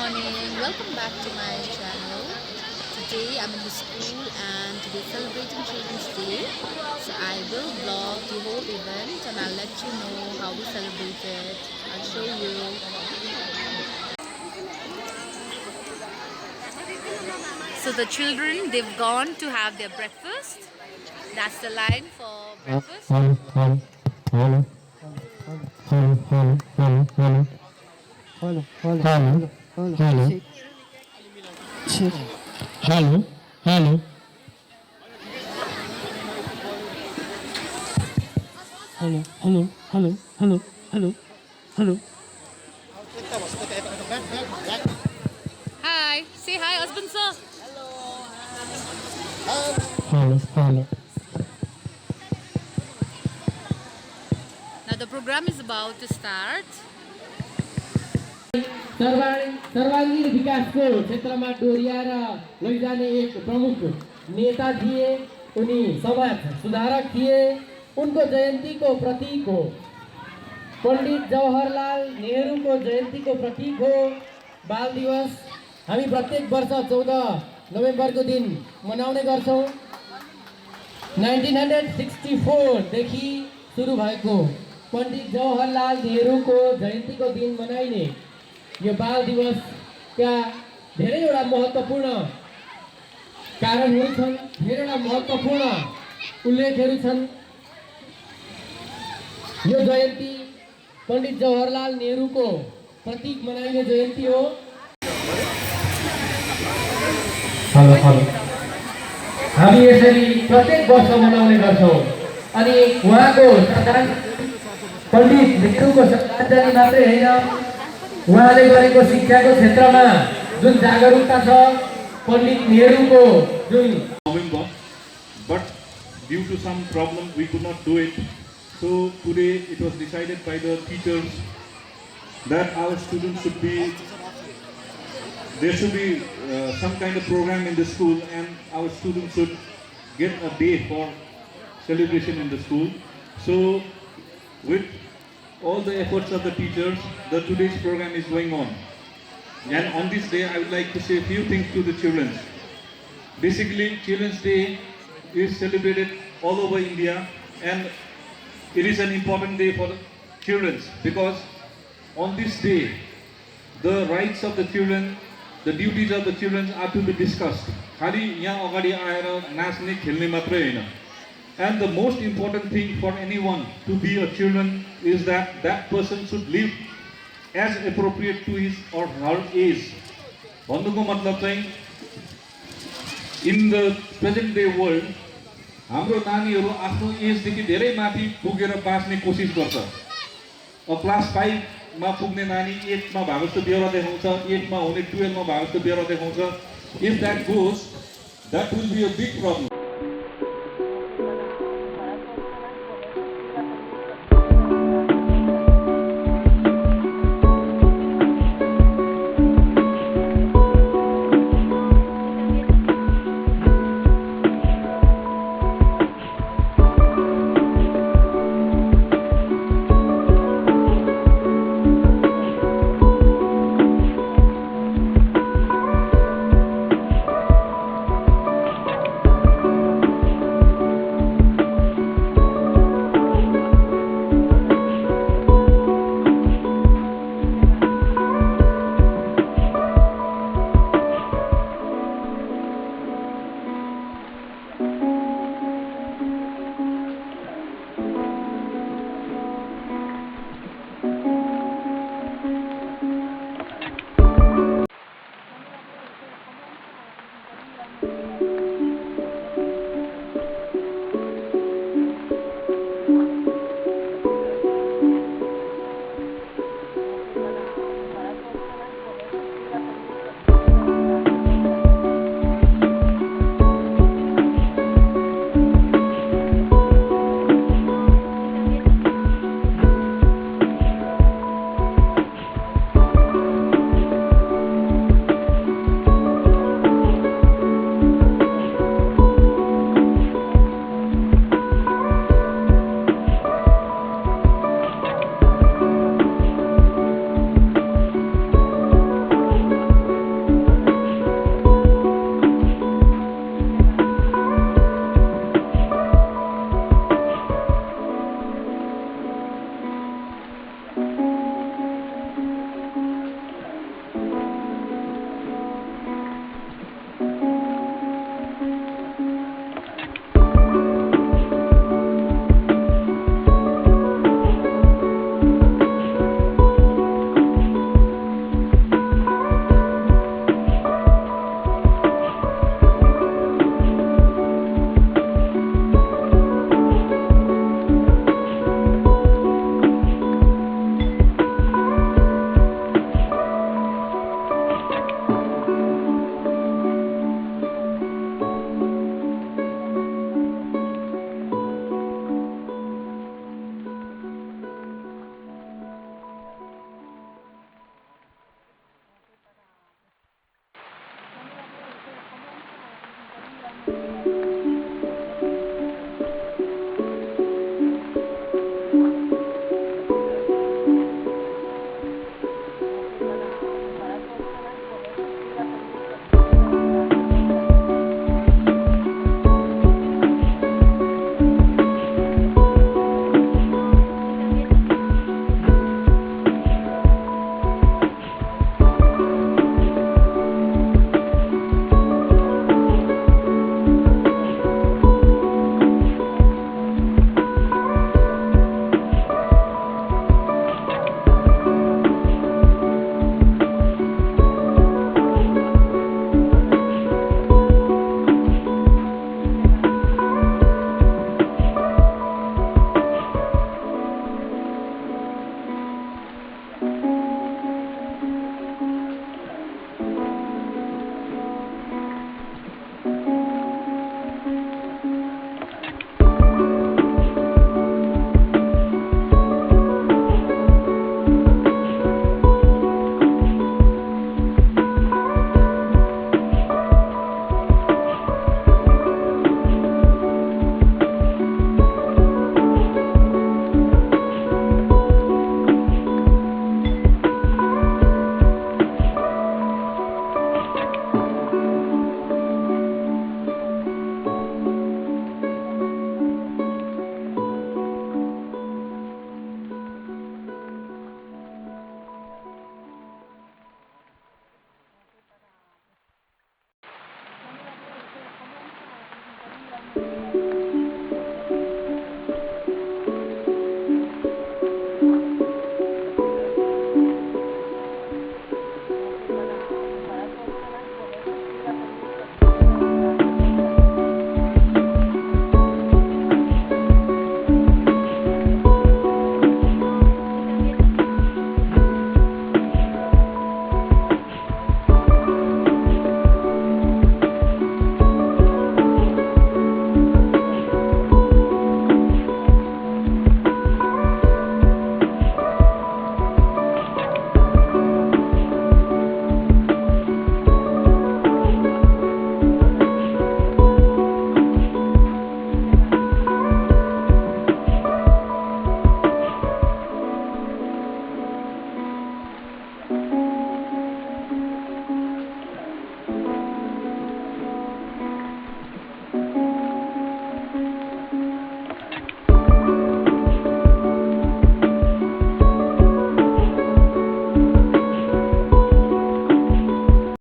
morning, welcome back to my channel. Today I'm in the school and we're celebrating Children's Day. So I will vlog the whole event and I'll let you know how we celebrated. I'll show you. So the children, they've gone to have their breakfast. That's the line for breakfast. Hello, hello. Hello, hello, hello, hello, hello, hello. Hi, say hi, husband sir. Hello, hello. Now the program is about to start. सर्वांगीण विकासको क्षेत्रमा डोर्याएर लैजाने एक प्रमुख नेता थिए। उनी समाज सुधारक थिए। उनको जयन्तीको प्रतीक हो। पण्डित जवाहरलाल नेहरूको जयन्तीको प्रतीक हो बाल दिवस। हामी प्रत्येक वर्ष 14 नोभेम्बरको दिन मनाउने गर्छौं। 1964 देखि सुरु भएको पण्डित जवाहरलाल नेहरूको जयन्तीको दिन मनाइने यो बाल दिवसका धेरैवटा महत्त्वपूर्ण कारणहरू छन्, धेरैवटा महत्त्वपूर्ण उल्लेखहरू छन्। यो जयन्ती पण्डित जवाहरलाल नेहरूको प्रतीक मनाइने जयन्ती हो। Hello hello. हामी यसरी प्रत्येक वर्ष मनाउने गर्छौं। अनि उहाँको पण्डित नेहरूको श्रद्धाञ्जली मात्रै होइन, उहाँले गरेको शिक्षाको क्षेत्रमा जुन जागरुकता छ, पण्डित नेहरूको जुन November, but due to some problem we could not do it. So today it was decided by the teachers that our students should be, there should be some kind of program in the school and our students should get a day for celebration in the school. So with all the efforts of the teachers, the today's program is going on. And on this day, I would like to say a few things to the children. Basically, Children's Day is celebrated all over India, and it is an important day for the children because on this day, the rights of the children, the duties of the children are to be discussed. खाली यहाँ अगाडि आएर नाच्ने खेल्ने मात्रै हैन. And the most important thing for anyone to be a children is that that person should live as appropriate to his or her age. भन्नुको मतलब चाहिँ in the present day world हाम्रो नानीहरू आफ्नो एज देखि धेरै माथि पुगेर बाँच्ने कोसिस गर्छ. क्लास 5 मा पुग्ने नानी 8 मा भएको जस्तो बेहोरा देखाउँछ, 8 मा हुने 12 मा भएको जस्तो बेहोरा देखाउँछ. If that goes, that will be a big problem.